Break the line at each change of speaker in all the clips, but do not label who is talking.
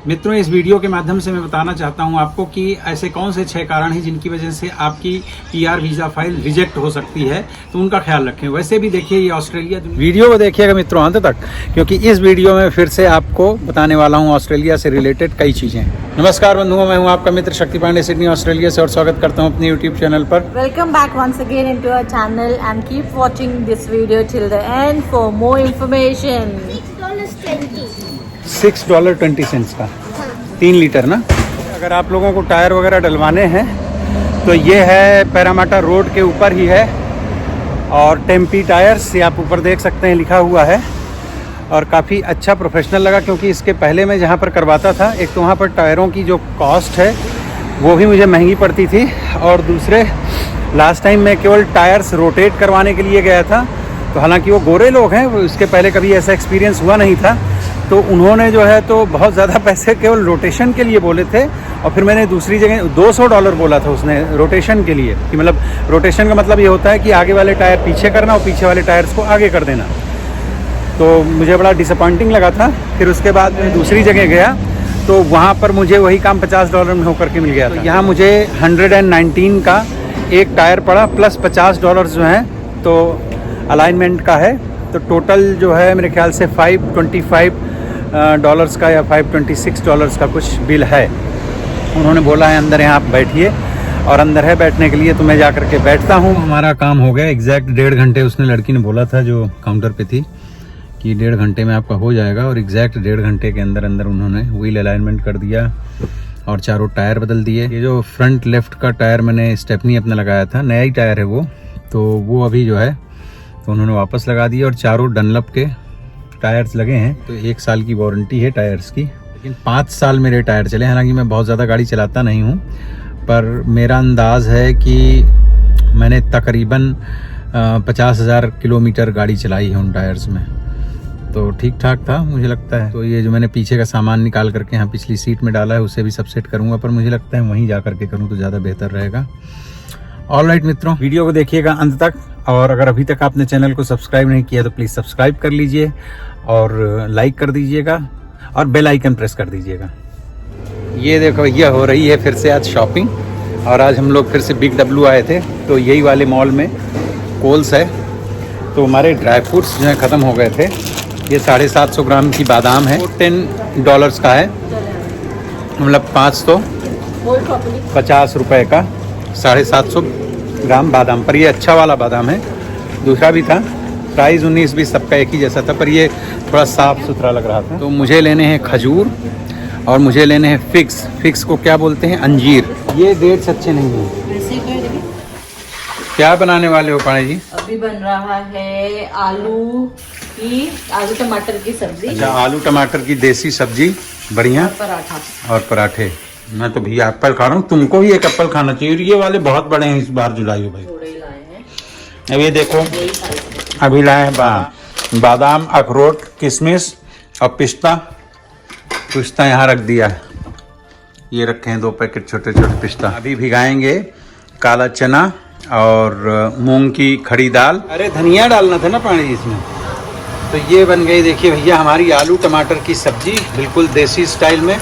मित्रों, इस वीडियो के माध्यम से मैं बताना चाहता हूं आपको कि ऐसे कौन से 6 कारण हैं जिनकी वजह से आपकी पीआर वीजा फाइल रिजेक्ट हो सकती है, तो उनका ख्याल रखें। वैसे भी देखिए, ये ऑस्ट्रेलिया वीडियो को देखिएगा मित्रों अंत तक, क्योंकि इस वीडियो में फिर से आपको बताने वाला हूँ ऑस्ट्रेलिया से रिलेटेड कई चीजें। नमस्कार बंधुओं, मैं हूँ आपका मित्र शक्ति पांडे, सिडनी ऑस्ट्रेलिया से, और स्वागत करता हूँ अपने यूट्यूब चैनल पर।
Welcome back once again into our channel and keep watching this video till the end for more information.
$6.20 का 3 लीटर ना। अगर आप लोगों को टायर वगैरह डलवाने हैं तो ये है पैरामाटा रोड के ऊपर ही है, और टेम्पी टायर्स, ये आप ऊपर देख सकते हैं लिखा हुआ है। और काफ़ी अच्छा प्रोफेशनल लगा, क्योंकि इसके पहले मैं जहाँ पर करवाता था, एक तो वहाँ पर टायरों की जो कॉस्ट है वो भी मुझे महंगी पड़ती थी, और दूसरे लास्ट टाइम मैं केवल टायर्स रोटेट करवाने के लिए गया था। तो हालांकि वो गोरे लोग हैं, वो इसके पहले कभी ऐसा एक्सपीरियंस हुआ नहीं था, तो उन्होंने जो है तो बहुत ज़्यादा पैसे केवल रोटेशन के लिए बोले थे। और फिर मैंने दूसरी जगह $200 बोला था उसने रोटेशन के लिए, कि मतलब रोटेशन का मतलब ये होता है कि आगे वाले टायर पीछे करना और पीछे वाले टायर्स को आगे कर देना। तो मुझे बड़ा डिसअपॉइंटिंग लगा था। फिर उसके बाद मैं दूसरी जगह गया तो वहाँ पर मुझे वही काम $50 में होकर के मिल गया था। यहाँ मुझे 119 का एक टायर पड़ा, प्लस $50 जो हैं तो अलाइनमेंट का है। तो टोटल जो है मेरे ख्याल से $525 का या $526 का कुछ बिल है। उन्होंने बोला है अंदर यहाँ आप बैठिए, और अंदर है बैठने के लिए, तो मैं जा कर के बैठता हूँ। हमारा काम हो गया एग्जैक्ट 1.5 घंटे। उसने लड़की ने बोला था जो काउंटर पे थी कि 1.5 घंटे में आपका हो जाएगा, और एग्जैक्ट 1.5 घंटे के अंदर अंदर उन्होंने व्हील अलाइनमेंट कर दिया और चारों टायर बदल दिए। ये जो फ्रंट लेफ्ट का टायर मैंने स्टेपनी अपना लगाया था, नया ही टायर है वो, तो वो अभी जो है तो उन्होंने वापस लगा दिया, और चारों डनलप के टायर्स लगे हैं। तो 1 साल की वारंटी है टायर्स की, लेकिन 5 साल मेरे टायर चले। हालांकि मैं बहुत ज़्यादा गाड़ी चलाता नहीं हूँ, पर मेरा अंदाज़ है कि मैंने तकरीबन 50,000 किलोमीटर गाड़ी चलाई है उन टायर्स में, तो ठीक ठाक था मुझे लगता है। तो ये जो मैंने पीछे का सामान निकाल करके यहाँ पिछली सीट में डाला है, उसे भी सब सेट करूँगा, पर मुझे लगता है वहीं जा करके करूँ तो ज़्यादा बेहतर रहेगा। ऑलराइट मित्रों, वीडियो को देखिएगा अंत तक, और अगर अभी तक आपने चैनल को सब्सक्राइब नहीं किया तो प्लीज़ सब्सक्राइब कर लीजिए, और लाइक कर दीजिएगा, और बेल आइकन प्रेस कर दीजिएगा। ये देखो भैया, हो रही है फिर से आज शॉपिंग, और आज हम लोग फिर से बिग डब्ल्यू आए थे। तो यही वाले मॉल में कोल्स है। तो हमारे ड्राई फ्रूट्स जो हैं ख़त्म हो गए थे। ये 750 ग्राम की बादाम है, $10 का है, मतलब 5 तो 50 रुपये का 750 ग्राम बादाम। पर ये अच्छा वाला बादाम है, दूसरा भी था, प्राइस 19-20 सबका एक ही जैसा था, पर ये थोड़ा साफ़ सुथरा लग रहा था। तो मुझे लेने हैं खजूर, और मुझे लेने हैं फिक्स को क्या बोलते हैं, अंजीर। ये डेट्स अच्छे नहीं हैं। क्या बनाने वाले हो पाणी जी?
अभी बन रहा है आलू टमाटर की सब्जी।
अच्छा, आलू टमाटर की देसी सब्जी, बढ़िया, और पराठे। मैं तो भैया एप्पल खा रहा हूँ, तुमको भी एक एप्पल खाना चाहिए। ये वाले बहुत बड़े हैं इस बार जो लाई हो भाई। अब ये देखो, अभी लाए हैं बादाम, अखरोट, किशमिश और पिस्ता यहाँ रख दिया है। ये रखे हैं 2 पैकेट छोटे छोटे पिस्ता। अभी भिगाएंगे काला चना और मूंग की खड़ी दाल। अरे धनिया डालना था ना पानी इसमें। तो ये बन गई, देखिए भैया, हमारी आलू टमाटर की सब्जी, बिल्कुल देसी स्टाइल में।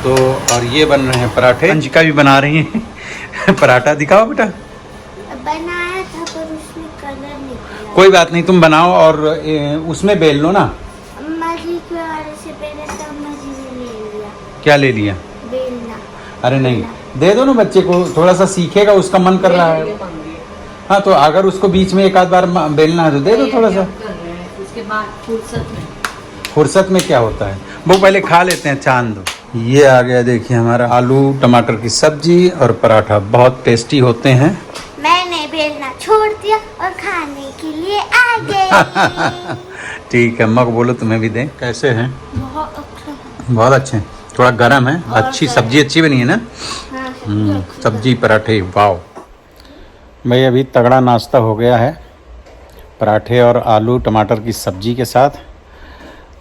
तो और ये बन रहे हैं पराठे। अंशिका भी बना रही हैं पराठा। दिखाओ बेटा।
बनाया था पर उसमें कलर निकला।
कोई बात नहीं, तुम बनाओ और उसमें बेल लो ना।
अम्मा जी के वाले से पहले तो अम्मा जी ने ले लिया।
क्या ले लिया?
बेलना।
अरे नहीं, दे दो ना बच्चे को, थोड़ा सा सीखेगा, उसका मन कर रहा है। हाँ, तो अगर उसको बीच में एक आध बार बेलना है तो दे दो थोड़ा सा।
उसके बाद
फुर्सत में क्या होता है, वो पहले खा लेते हैं, चांद दो। ये आ गया देखिए हमारा आलू टमाटर की सब्जी और पराठा, बहुत टेस्टी होते हैं।
मैंने बेलना छोड़ दिया और खाने के लिए आ गई।
ठीक है, अम्मा को बोलो तुम्हें भी दें। कैसे हैं?
बहुत अच्छा।
बहुत अच्छे हैं, थोड़ा गर्म है। अच्छी सब्जी, अच्छी बनी है ना। सब्जी पराठे, वाव भाई। अभी तगड़ा नाश्ता हो गया है, पराठे और आलू टमाटर की सब्जी के साथ।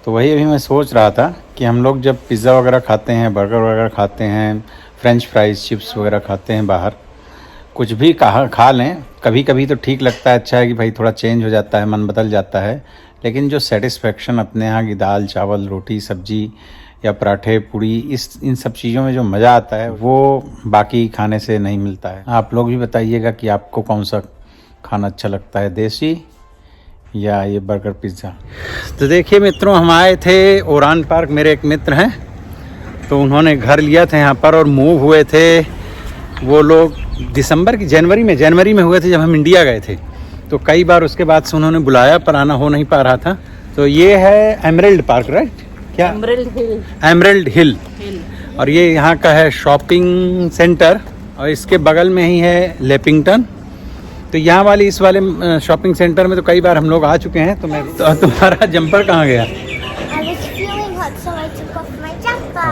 तो वही अभी मैं सोच रहा था कि हम लोग जब पिज़्ज़ा वगैरह खाते हैं, बर्गर वगैरह खाते हैं, फ्रेंच फ्राइज़, चिप्स वगैरह खाते हैं बाहर, कुछ भी खा लें, कभी कभी तो ठीक लगता है, अच्छा है कि भाई थोड़ा चेंज हो जाता है, मन बदल जाता है। लेकिन जो सेटिस्फेक्शन अपने यहाँ की दाल चावल रोटी सब्जी या पराठे पूड़ी, इन सब चीज़ों में जो मज़ा आता है वो बाकी खाने से नहीं मिलता है। आप लोग भी बताइएगा कि आपको कौन सा खाना अच्छा लगता है, देसी या ये बर्गर पिज़्ज़ा। तो देखिए मित्रों, हम आए थे ओरान पार्क, मेरे एक मित्र हैं, तो उन्होंने घर लिया था यहाँ पर और मूव हुए थे वो लोग जनवरी में हुए थे जब हम इंडिया गए थे। तो कई बार उसके बाद से उन्होंने बुलाया पर आना हो नहीं पा रहा था। तो ये है एमरल्ड पार्क, राइट? क्या? एमरल्ड हिल। और ये यहाँ का है शॉपिंग सेंटर और इसके बगल में ही है लेपिंगटन। तो यहाँ वाली इस वाले शॉपिंग सेंटर में तो कई बार हम लोग आ चुके हैं। तो तुम्हारा जंपर कहाँ गया?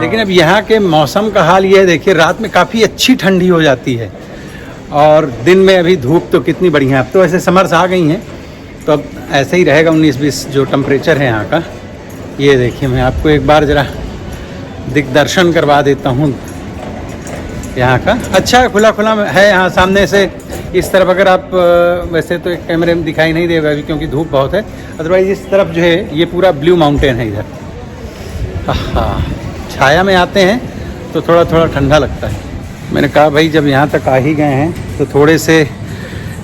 लेकिन अब यहाँ के मौसम का हाल ये है, देखिए रात में काफ़ी अच्छी ठंडी हो जाती है और दिन में अभी धूप तो कितनी बढ़िया है। अब तो ऐसे समर्स आ गई हैं तो अब ऐसे ही रहेगा 19-20 जो टेम्परेचर है यहाँ का। ये देखिए, मैं आपको एक बार ज़रा दिग्दर्शन करवा देता हूँ यहाँ का। अच्छा खुला है यहाँ सामने से इस तरफ। अगर आप वैसे तो एक कैमरे में दिखाई नहीं देगा अभी क्योंकि धूप बहुत है, अदरवाइज इस तरफ जो है ये पूरा ब्लू माउंटेन है इधर। हाँ, छाया में आते हैं तो थोड़ा थोड़ा ठंडा लगता है। मैंने कहा भाई जब यहाँ तक आ ही गए हैं तो थोड़े से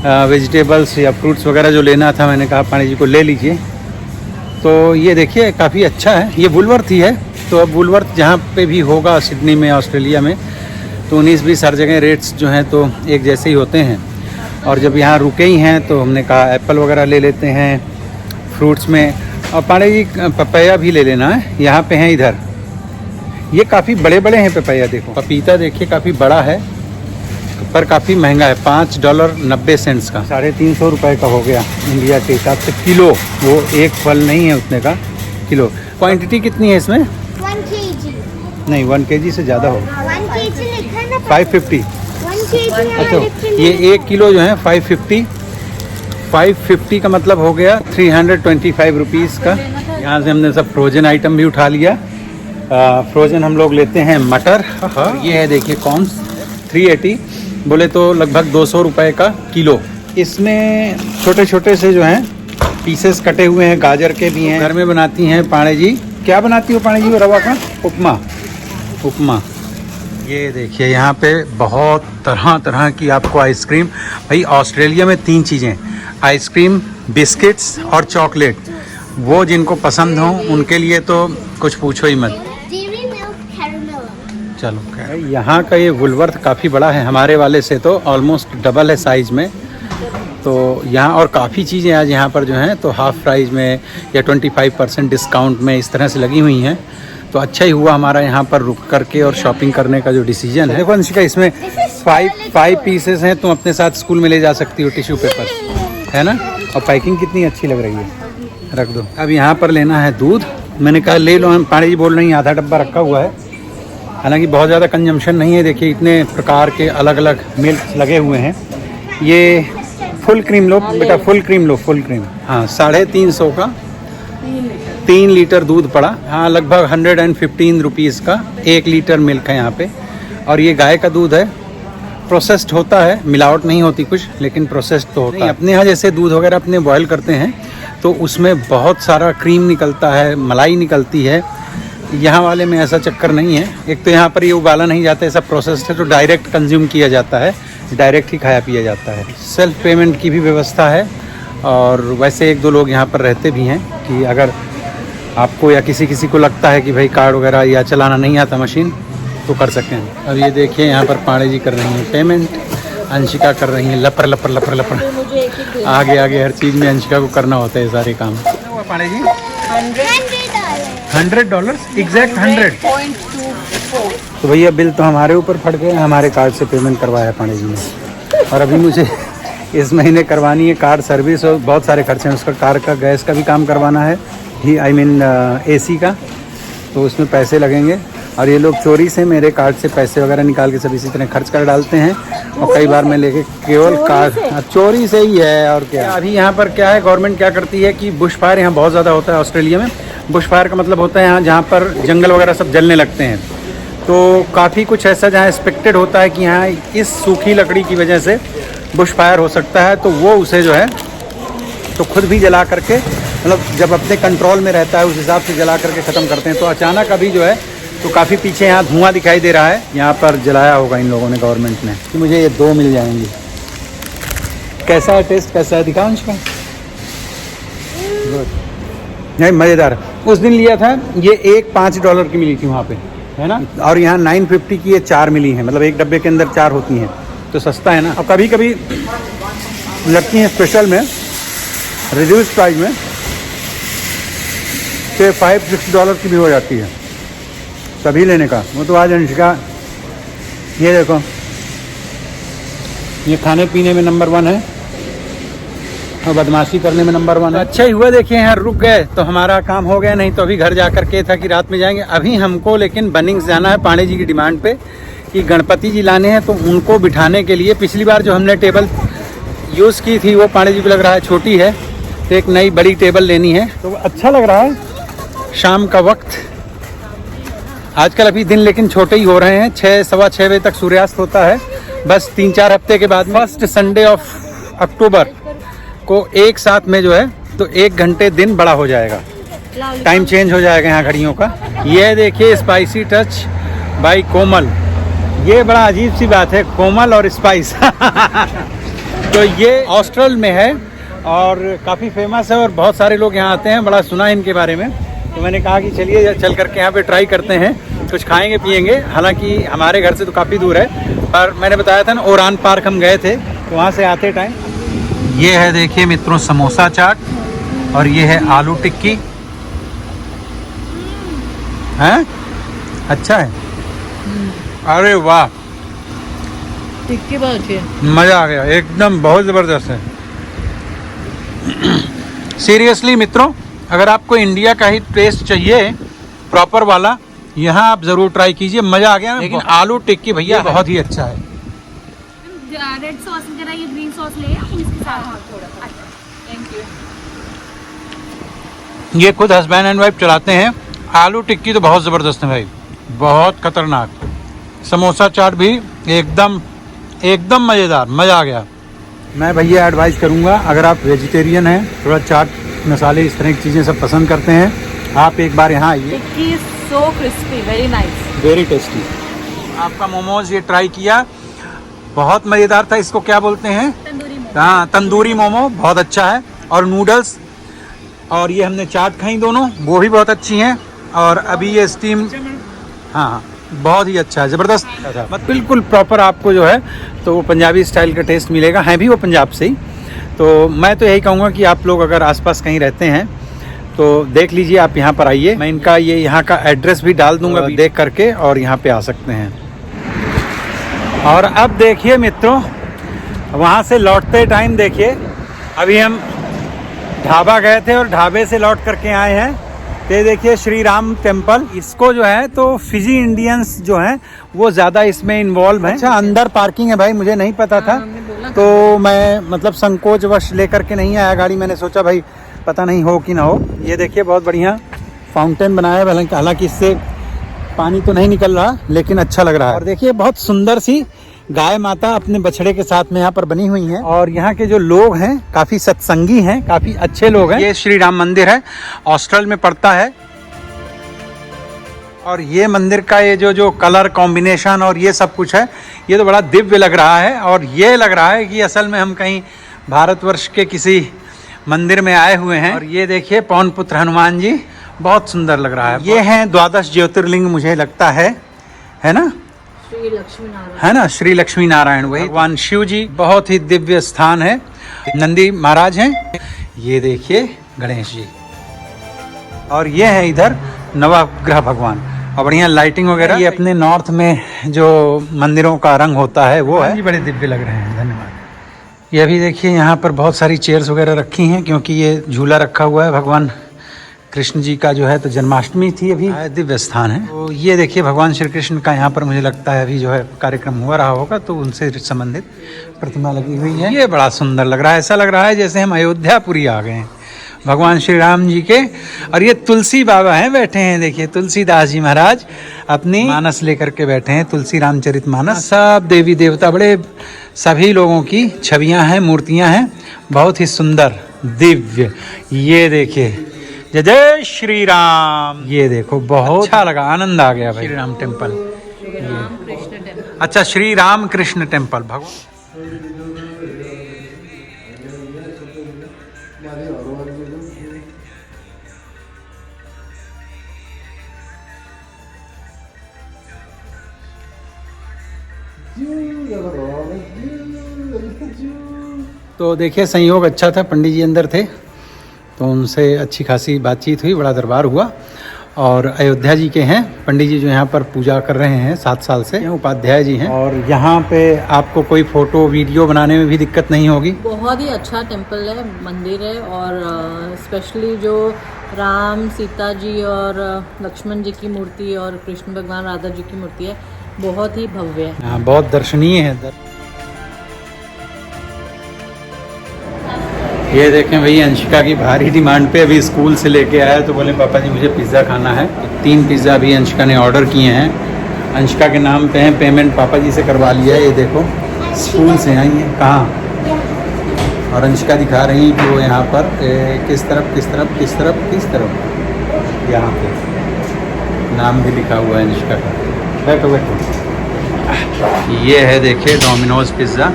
वेजिटेबल्स या फ्रूट्स वगैरह जो लेना था, मैंने कहा पानी जी को ले लीजिए। तो ये देखिए काफ़ी अच्छा है। ये वुलवर्थ ही है। तो अब वुलवर्थ जहाँ पे भी होगा सिडनी में, ऑस्ट्रेलिया में, तो 19-20 हर जगह रेट्स जो हैं तो एक जैसे ही होते हैं। और जब यहाँ रुके ही हैं तो हमने कहा एप्पल वगैरह ले लेते हैं फ्रूट्स में। और पानी जी पपैया भी ले लेना है, यहाँ पे हैं इधर। ये काफ़ी बड़े बड़े हैं पपैया। देखो पपीता देखिए काफ़ी बड़ा है पर काफ़ी महंगा है, $5.90 का, 350 रुपये का हो गया इंडिया के हिसाब से किलो। वो एक फल नहीं है उतने का, किलो। क्वांटिटी कितनी है इसमें?
1 kg।
नहीं, 1 kg से ज़्यादा होगा।
1 kg लिखा है ना?
550।
1 kg।
अच्छा, ये 1 किलो जो है 550 का मतलब हो गया 325 रुपीज़ का। यहाँ से हमने सब फ्रोजन आइटम भी उठा लिया। फ्रोजन हम लोग लेते हैं मटर। ये है देखिए कॉर्न्स, 380, बोले तो लगभग 200 रुपये का किलो। इसमें छोटे छोटे से जो हैं पीसेस कटे हुए हैं, गाजर के भी हैं। घर में बनाती हैं पाणे जी। क्या बनाती हो पाणे जी? वो रवा का उपमा। ये देखिए यहाँ पे बहुत तरह तरह की आपको आइसक्रीम। भाई ऑस्ट्रेलिया में 3 चीज़ें, आइसक्रीम, बिस्किट्स और चॉकलेट। वो जिनको पसंद हो उनके लिए तो कुछ पूछो ही मत। चलो, यहाँ का ये वुलवर्थ काफ़ी बड़ा है, हमारे वाले से तो ऑलमोस्ट डबल है साइज़ में। तो यहाँ और काफ़ी चीज़ें आज यहाँ पर जो हैं तो हाफ़ प्राइस में या 25% डिस्काउंट में इस तरह से लगी हुई हैं। तो अच्छा ही हुआ हमारा यहाँ पर रुक करके और शॉपिंग करने का जो डिसीजन है। देखो अंशिका, इसमें 5 पीसेस हैं, तुम अपने साथ स्कूल में ले जा सकती हो, टिश्यू पेपर है ना। और पैकिंग कितनी अच्छी लग रही है, रख दो। अब यहाँ पर लेना है दूध। मैंने कहा ले लो, हम पानी जी बोल रही हैं आधा डब्बा रखा हुआ है। हालांकि बहुत ज़्यादा कंजम्पशन नहीं है। देखिए इतने प्रकार के अलग अलग मिल्क लगे हुए हैं। ये फुल क्रीम लो बेटा, फुल क्रीम लो, फुल क्रीम। हाँ, 350 का 3 लीटर दूध पड़ा। हाँ, लगभग 115 रुपीज़ का 1 लीटर मिल्क है यहाँ पे। और ये गाय का दूध है, प्रोसेस्ड होता है, मिलावट नहीं होती कुछ, लेकिन प्रोसेस्ड तो होता है। अपने यहाँ जैसे दूध वगैरह अपने बॉयल करते हैं तो उसमें बहुत सारा क्रीम निकलता है, मलाई निकलती है। यहाँ वाले में ऐसा चक्कर नहीं है। एक तो यहाँ पर ये उबाला नहीं जाता है, सब प्रोसेस्ड है, तो डायरेक्ट कंज्यूम किया जाता है, डायरेक्ट ही खाया पिया जाता है। सेल्फ पेमेंट की भी व्यवस्था है। और वैसे 1-2 लोग यहाँ पर रहते भी हैं कि अगर आपको या किसी को लगता है कि भाई कार्ड वगैरह या चलाना नहीं आता मशीन, तो कर सकते हैं। अब ये देखिए यहाँ पर पाणे जी कर रही हैं पेमेंट, अंशिका कर रही हैं लपर। आगे हर चीज़ में अंशिका को करना होता है सारे काम। पाणे जी $100 एग्जैक्ट 100.24। तो भैया बिल तो हमारे ऊपर फट गए, हमारे कार्ड से पेमेंट करवाया पाणे जी ने। और अभी मुझे इस महीने करवानी है कार्ड सर्विस और बहुत सारे खर्चे हैं उसका। कार का, गैस का भी काम करवाना है, AC का, तो उसमें पैसे लगेंगे। और ये लोग चोरी से मेरे कार्ड से पैसे वगैरह निकाल के सब इसी तरह खर्च कर डालते हैं। और कई बार मैं लेके केवल कार्ड चोरी से ही है और क्या। अभी यहाँ पर क्या है, गवर्नमेंट क्या करती है कि बुश फायर यहाँ बहुत ज़्यादा होता है ऑस्ट्रेलिया में। बुश फायर का मतलब होता है यहाँ जहाँ पर जंगल वगैरह सब जलने लगते हैं। तो काफ़ी कुछ ऐसा जहाँ एक्सपेक्टेड होता है कि यहाँ इस सूखी लकड़ी की वजह से बुश फायर हो सकता है, तो वो उसे जो है तो खुद भी जला करके, मतलब जब अपने कंट्रोल में रहता है उस हिसाब से जला करके ख़त्म करते हैं। तो अचानक अभी जो है तो काफ़ी पीछे यहाँ धुआं दिखाई दे रहा है, यहाँ पर जलाया होगा इन लोगों ने, गवर्नमेंट ने, कि मुझे ये 2 मिल जाएंगी। कैसा है टेस्ट, कैसा है दिखाओ इसका। नहीं मज़ेदार। उस दिन लिया था ये एक $5 की मिली थी वहाँ पे, है ना, और यहाँ 950 की ये 4 मिली हैं, मतलब एक डब्बे के अंदर 4 होती हैं, तो सस्ता है ना। और कभी कभी लगती हैं स्पेशल में, रिड्यूस प्राइस में, तो $5-6 की भी हो जाती है, तभी लेने का। वो तो आज अंशिका, ये देखो, ये खाने पीने में नंबर 1 है और बदमाशी करने में नंबर 1 है। अच्छा ही हुआ देखिए यहाँ रुक गए तो हमारा काम हो गया, नहीं तो अभी घर जा कर के था कि रात में जाएंगे। अभी हमको लेकिन बनिंग्स जाना है पांडे जी की डिमांड पे कि गणपति जी लाने हैं, तो उनको बिठाने के लिए पिछली बार जो हमने टेबल यूज़ की थी वो पांडे जी को लग रहा है छोटी है, तो एक नई बड़ी टेबल लेनी है। तो अच्छा लग रहा है शाम का वक्त। आजकल अभी दिन लेकिन छोटे ही हो रहे हैं, 6-6:15 बजे तक सूर्यास्त होता है। बस 3-4 हफ्ते के बाद फर्स्ट संडे ऑफ अक्टूबर को एक साथ में जो है तो 1 घंटे दिन बड़ा हो जाएगा, टाइम चेंज हो जाएगा यहाँ घड़ियों का। ये देखिए स्पाइसी टच बाय कोमल, ये बड़ा अजीब सी बात है, कोमल और स्पाइस। तो ये ऑस्ट्रेल में है और काफ़ी फेमस है और बहुत सारे लोग यहाँ आते हैं, बड़ा सुना है इनके बारे में। तो मैंने कहा कि चलिए चल करके यहाँ पे ट्राई करते हैं, कुछ खाएंगे पिएंगे। हालांकि हमारे घर से तो काफ़ी दूर है, पर मैंने बताया था ना ओरान पार्क हम गए थे, तो वहाँ से आते टाइम। ये है देखिए मित्रों समोसा चाट, और ये है आलू टिक्की। हैं अच्छा है, अरे वाह
टिक्की बहुत अच्छी है,
मज़ा आ गया एकदम, बहुत ज़बरदस्त है। सीरियसली मित्रों, अगर आपको इंडिया का ही टेस्ट चाहिए प्रॉपर वाला, यहाँ आप ज़रूर ट्राई कीजिए, मज़ा आ गया। लेकिन आलू टिक्की भैया बहुत ही अच्छा है।
रेड सॉस जरा ये ग्रीन सॉस ले इसके साथ थोड़ा। Thank you.
ये खुद हस्बैंड एंड वाइफ चलाते हैं। आलू टिक्की तो बहुत ज़बरदस्त है भाई, बहुत खतरनाक। समोसा चाट भी एकदम एकदम मज़ेदार, मज़ा आ गया। मैं भैया एडवाइस करूँगा, अगर आप वेजिटेरियन हैं, थोड़ा चाट मसाले इस तरह की चीज़ें सब पसंद करते हैं, आप एक बार यहाँ आइए।
Tikki is so crispy, very nice,
very tasty. आपका मोमोज ये ट्राई किया, बहुत मज़ेदार था। इसको क्या बोलते हैं?
तंदूरी मोमो।
हाँ तंदूरी मोमो, बहुत अच्छा है। और नूडल्स, और ये हमने चाट खाई दोनों, वो भी बहुत अच्छी हैं। और अभी ये स्टीम, हाँ बहुत ही अच्छा है, ज़बरदस्त। बिल्कुल प्रॉपर आपको जो है तो वो पंजाबी स्टाइल का टेस्ट मिलेगा, हैं भी वो पंजाब से ही। तो मैं तो यही कहूँगा कि आप लोग अगर आसपास कहीं रहते हैं तो देख लीजिए, आप यहाँ पर आइए। मैं इनका ये यहाँ का एड्रेस भी डाल दूँगा देख करके, और यहाँ पे आ सकते हैं। और अब देखिए मित्रों, वहाँ से लौटते टाइम देखिए, अभी हम ढाबा गए थे और ढाबे से लौट करके आए हैं। तो देखिए श्री राम टेम्पल, इसको जो है तो फिजी इंडियंस जो हैं वो ज़्यादा इसमें इन्वॉल्व हैं। अच्छा अंदर पार्किंग है भाई, मुझे नहीं पता था, तो मैं मतलब संकोचवश लेकर के नहीं आया गाड़ी। मैंने सोचा भाई पता नहीं हो कि ना हो। ये देखिए बहुत बढ़िया फाउंटेन बनाया है, हालांकि इससे पानी तो नहीं निकल रहा, लेकिन अच्छा लग रहा है। और देखिए बहुत सुंदर सी गाय माता अपने बछड़े के साथ में यहाँ पर बनी हुई हैं। और यहाँ के जो लोग हैं काफ़ी सत्संगी हैं, काफ़ी अच्छे लोग हैं। ये श्री राम मंदिर है, ऑस्ट्रेल में पड़ता है। और ये मंदिर का ये जो कलर कॉम्बिनेशन और ये सब कुछ है, ये तो बड़ा दिव्य लग रहा है। और ये लग रहा है कि असल में हम कहीं भारतवर्ष के किसी मंदिर में आए हुए हैं। और ये देखिए पवन पुत्र हनुमान जी, बहुत सुंदर लग रहा है। ये हैं 12 ज्योतिर्लिंग मुझे लगता है ना,
श्री लक्ष्मी नारायण,
है ना, श्री लक्ष्मी नारायण, वही भगवान शिव जी, बहुत ही दिव्य स्थान है। नंदी महाराज हैं, ये देखिए गणेश जी, और ये है इधर नवग्रह भगवान, और बढ़िया लाइटिंग वगैरह। ये अपने नॉर्थ में जो मंदिरों का रंग होता है वो है, बड़े दिव्य लग रहे हैं। धन्यवाद। ये अभी देखिए यहाँ पर बहुत सारी चेयर्स वगैरह रखी हैं, क्योंकि ये झूला रखा हुआ है भगवान कृष्ण जी का जो है, तो जन्माष्टमी थी अभी, दिव्य स्थान है। तो ये देखिए भगवान श्री कृष्ण का यहाँ पर मुझे लगता है अभी जो है कार्यक्रम हुआ रहा होगा, तो उनसे संबंधित प्रतिमा लगी हुई है। ये बड़ा सुंदर लग रहा है, ऐसा लग रहा है जैसे हम अयोध्यापुरी आ गए हैं भगवान श्री राम जी के। और ये तुलसी बाबा हैं, बैठे हैं, देखिए तुलसीदास जी महाराज अपनी मानस लेकर के बैठे हैं, तुलसी रामचरित मानस। सब देवी देवता, बड़े सभी लोगों की छवियां हैं, मूर्तियां हैं, बहुत ही सुंदर दिव्य। ये देखिए जय जय श्री राम। ये देखो बहुत अच्छा लगा, आनंद आ गया भाई। श्री राम टेम्पल, अच्छा श्री राम कृष्ण टेम्पल। भगवान तो देखिए संयोग अच्छा था, पंडित जी अंदर थे तो उनसे अच्छी खासी बातचीत हुई, बड़ा दरबार हुआ। और अयोध्या जी के हैं पंडित जी जो यहाँ पर पूजा कर रहे हैं 7 साल से, उपाध्याय जी हैं। और यहाँ पे आपको कोई फ़ोटो वीडियो बनाने में भी दिक्कत नहीं होगी।
बहुत ही अच्छा टेम्पल है, मंदिर है। और स्पेशली जो राम सीता जी और लक्ष्मण जी की मूर्ति और कृष्ण भगवान राधा जी की मूर्ति है, बहुत ही भव्य है।
हाँ, बहुत दर्शनीय है। ये देखें भई, अंशिका की भारी डिमांड पे अभी स्कूल से लेके आया तो बोले पापा जी मुझे पिज़्ज़ा खाना है। तो 3 पिज़्ज़ा भी अंशिका ने ऑर्डर किए हैं, अंशिका के नाम पे हैं, पेमेंट पापा जी से करवा लिया है। ये देखो स्कूल से आई है कहाँ, और अंशिका दिखा रही कि वो यहाँ पर किस तरफ यहाँ पे नाम भी लिखा हुआ है अंशिका का। बैठो। ये है देखिए डोमिनोज पिज़्ज़ा,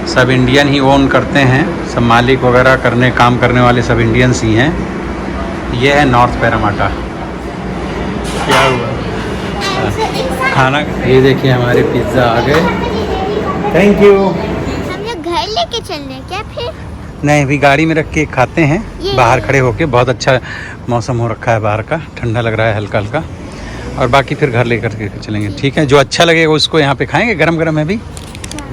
सब इंडियन ही ओन करते हैं, सब मालिक वगैरह काम करने वाले सब इंडियंस ही हैं। ये है नॉर्थ पैरामाटा। क्या हुआ खाना, ये देखिए हमारे पिज़्ज़ा आ गए। Thank you.
हम लोग घर लेके चल रहे हैं क्या फिर?
नहीं, अभी गाड़ी में रख के खाते हैं बाहर खड़े होके। बहुत अच्छा मौसम हो रखा है बाहर का, ठंडा लग रहा है हल्का हल्का। और बाकी फिर घर लेकर के चलेंगे। ठीक है, जो अच्छा लगेगा उसको यहाँ पे खाएंगे, गरम गरम है भी।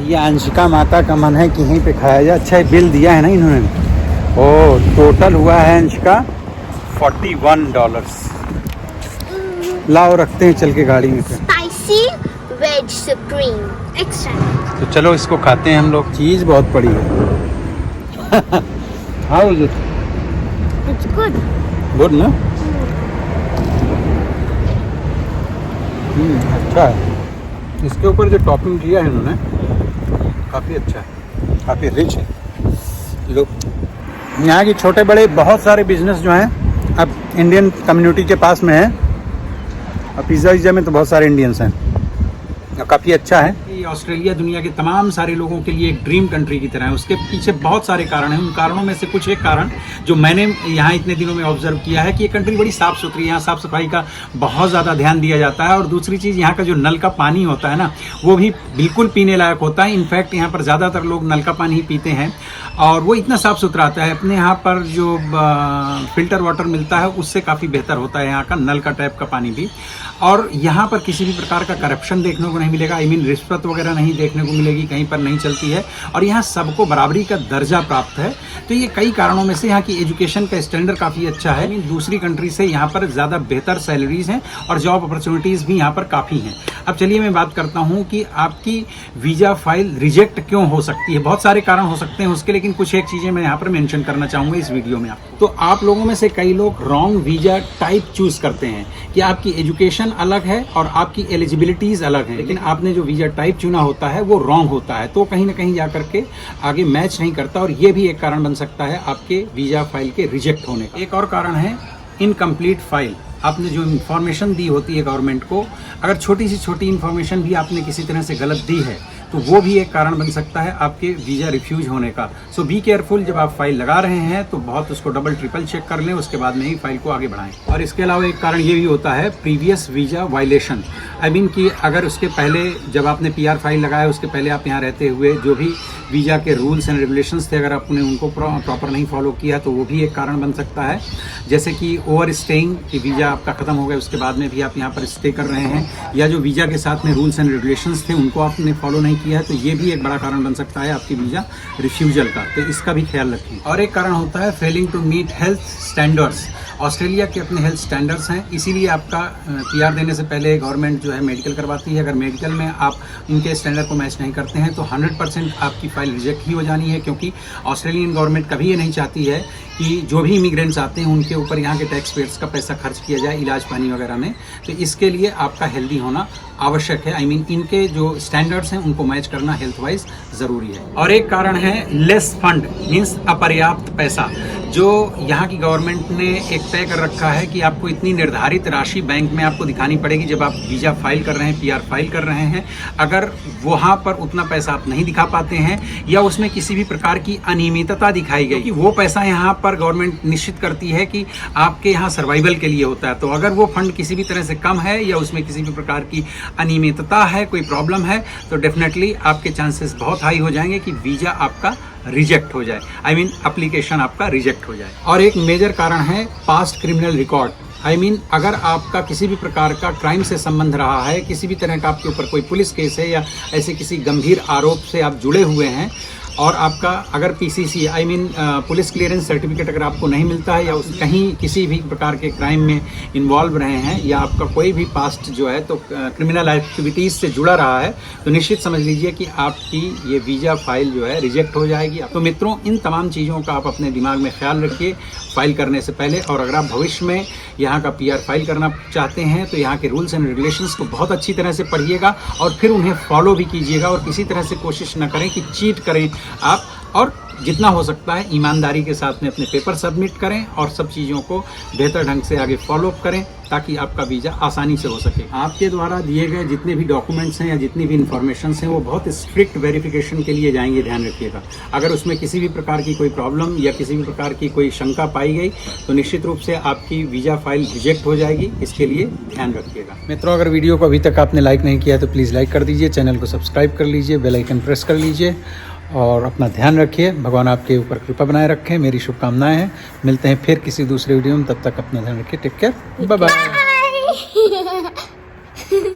ये अंशिका माता का मन है कि यहीं पे खाया जाए। अच्छा बिल दिया है ना इन्होंने। ओ टोटल हुआ है अंशिका $41। लाओ रखते हैं चल के गाड़ी में फिर।
Spicy veg supreme extra.
तो चलो इसको खाते हैं हम लोग। चीज़ बहुत पड़ी है। How is it?
It's good.
Good ना? अच्छा है। इसके ऊपर जो टॉपिंग किया है इन्होंने काफ़ी अच्छा है, काफ़ी रिच है। लोग यहाँ की छोटे बड़े बहुत सारे बिजनेस जो हैं अब इंडियन कम्युनिटी के पास में है। और पिज़्ज़ा में तो बहुत सारे इंडियंस हैं, काफ़ी अच्छा है। ये ऑस्ट्रेलिया दुनिया के तमाम सारे लोगों के लिए एक ड्रीम कंट्री की तरह है। उसके पीछे बहुत सारे कारण हैं। उन कारणों में से कुछ एक कारण जो मैंने यहाँ इतने दिनों में ऑब्जर्व किया है कि ये कंट्री बड़ी साफ़ सुथरी है। यहाँ साफ़ सफाई का बहुत ज़्यादा ध्यान दिया जाता है। और दूसरी चीज़, यहाँ का जो नल का पानी होता है ना, वो भी बिल्कुल पीने लायक होता है। इनफैक्ट यहाँ पर ज़्यादातर लोग नल का पानी ही पीते हैं और वो इतना साफ़ सुथरा आता है। अपने यहाँ पर जो फिल्टर वाटर मिलता है उससे काफ़ी बेहतर होता है यहाँ का नल का टैप का पानी भी। और यहाँ पर किसी भी प्रकार का करप्शन देखने को नहीं मिलेगा। आई मीन रिश्वत वगैरह नहीं देखने को मिलेगी, कहीं पर नहीं चलती है। और यहाँ सबको बराबरी का दर्जा प्राप्त है। तो ये कई कारणों में से यहाँ की एजुकेशन का स्टैंडर्ड काफ़ी अच्छा है। दूसरी कंट्री से यहाँ पर ज़्यादा बेहतर सैलरीज हैं और जॉब अपॉर्चुनिटीज़ भी यहाँ पर काफ़ी हैं। अब चलिए मैं बात करता हूँ कि आपकी वीज़ा फाइल रिजेक्ट क्यों हो सकती है। बहुत सारे कारण हो सकते हैं उसके, लेकिन कुछ एक चीज़ें मैं यहाँ पर मेंशन करना चाहूँगा इस वीडियो में आपको। तो आप लोगों में से कई लोग रॉन्ग वीज़ा टाइप चूज़ करते हैं कि आपकी एजुकेशन अलग है और आपकी एलिजिबिलिटीज़ अलग है, लेकिन आपने जो वीज़ा टाइप चुना होता है वो रॉन्ग होता है। तो कहीं ना कहीं जा करके आगे मैच नहीं करता और ये भी एक कारण बन सकता है आपके वीज़ा फाइल के रिजेक्ट होने का। एक और कारण है इनकम्प्लीट फाइल। आपने जो इन्फॉर्मेशन दी होती है गवर्नमेंट को, अगर छोटी सी छोटी इन्फॉर्मेशन भी आपने किसी तरह से गलत दी है तो वो भी एक कारण बन सकता है आपके वीज़ा रिफ्यूज होने का। सो बी केयरफुल, जब आप फाइल लगा रहे हैं तो बहुत उसको डबल ट्रिपल चेक कर लें, उसके बाद में ही फाइल को आगे बढ़ाएं। और इसके अलावा एक कारण ये भी होता है previous visa violation. I mean कि अगर उसके पहले जब आपने PR फाइल लगाया उसके पहले आप यहाँ रहते हुए जो भी वीज़ा के रूल्स एंड रेगुलेशंस थे, अगर आपने उनको प्रॉपर नहीं फॉलो किया तो वो भी एक कारण बन सकता है। जैसे कि ओवर स्टेइंग, कि वीज़ा आपका ख़त्म हो गया उसके बाद में भी आप यहाँ पर स्टे कर रहे हैं, या जो वीज़ा के साथ में रूल्स एंड रेगुलेशंस थे उनको आपने फॉलो नहीं किया है, तो ये भी एक बड़ा कारण बन सकता है आपकी वीज़ा रिफ्यूजल का। तो इसका भी ख्याल रखिए। और एक कारण होता है failing to meet health standards. Australia के अपने हेल्थ स्टैंडर्ड्स हैं, इसीलिए आपका PR देने से पहले गवर्नमेंट जो है मेडिकल करवाती है। अगर मेडिकल में आप उनके स्टैंडर्ड को मैच नहीं करते हैं तो 100% आपकी फाइल रिजेक्ट ही हो जानी है, क्योंकि ऑस्ट्रेलियन गवर्नमेंट कभी ये नहीं चाहती है कि जो भी इमिग्रेंट्स आते हैं उनके ऊपर यहाँ के टैक्स पेयर्स का पैसा खर्च किया जाए इलाज पानी वगैरह में। तो इसके लिए आपका हेल्दी होना आवश्यक है। आई मीन इनके जो स्टैंडर्ड्स हैं उनको मैच करना हेल्थ वाइज ज़रूरी है। और एक कारण है लेस फंड, मीन्स अपर्याप्त पैसा। जो यहाँ की गवर्नमेंट ने एक तय कर रखा है कि आपको इतनी निर्धारित राशि बैंक में आपको दिखानी पड़ेगी जब आप वीज़ा फाइल कर रहे हैं, PR फाइल कर रहे हैं। अगर वहाँ पर उतना पैसा आप नहीं दिखा पाते हैं या उसमें किसी भी प्रकार की अनियमितता दिखाई गई कि वो पैसा यहाँ पर गवर्नमेंट निश्चित करती है कि आपके यहाँ सर्वाइवल के लिए होता है, तो अगर वो फंड किसी भी तरह से कम है या उसमें किसी भी प्रकार की अनियमितता है, कोई प्रॉब्लम है, तो डेफिनेटली आपके चांसेस बहुत हाई हो जाएंगे कि वीज़ा आपका रिजेक्ट हो जाए, आई मीन एप्लीकेशन आपका रिजेक्ट हो जाए। और एक मेजर कारण है past criminal record, I mean अगर आपका किसी भी प्रकार का क्राइम से संबंध रहा है, किसी भी तरह का आपके ऊपर कोई पुलिस केस है या ऐसे किसी गंभीर आरोप से आप जुड़े हुए हैं और आपका अगर PCC I mean police clearance certificate अगर आपको नहीं मिलता है या उस कहीं किसी भी प्रकार के क्राइम में इन्वॉल्व रहे हैं या आपका कोई भी पास्ट जो है तो क्रिमिनल एक्टिविटीज़ से जुड़ा रहा है, तो निश्चित समझ लीजिए कि आपकी ये वीज़ा फाइल जो है रिजेक्ट हो जाएगी। तो मित्रों, इन तमाम चीज़ों का आप अपने दिमाग में ख्याल रखिए फाइल करने से पहले। और अगर आप भविष्य में यहाँ का PR फाइल करना चाहते हैं तो यहाँ के रूल्स एंड रेगुलेशंस को बहुत अच्छी तरह से पढ़िएगा और फिर उन्हें फॉलो भी कीजिएगा और किसी तरह से कोशिश न करें कि चीट करें आप, और जितना हो सकता है ईमानदारी के साथ में अपने पेपर सबमिट करें और सब चीज़ों को बेहतर ढंग से आगे फॉलो अप करें ताकि आपका वीज़ा आसानी से हो सके। आपके द्वारा दिए गए जितने भी डॉक्यूमेंट्स हैं या जितनी भी इन्फॉर्मेशंस हैं वो बहुत स्ट्रिक्ट वेरिफिकेशन के लिए जाएंगे, ध्यान रखिएगा। अगर उसमें किसी भी प्रकार की कोई प्रॉब्लम या किसी भी प्रकार की कोई शंका पाई गई तो निश्चित रूप से आपकी वीज़ा फाइल रिजेक्ट हो जाएगी, इसके लिए ध्यान रखिएगा। मित्रों, अगर वीडियो को अभी तक आपने लाइक नहीं किया तो प्लीज़ लाइक कर दीजिए, चैनल को सब्सक्राइब कर लीजिए, बेल आइकन प्रेस कर लीजिए और अपना ध्यान रखिए। भगवान आपके ऊपर कृपा बनाए रखें, मेरी शुभकामनाएं हैं। मिलते हैं फिर किसी दूसरे वीडियो में, तब तक अपना ध्यान रखिए। Take care, bye bye.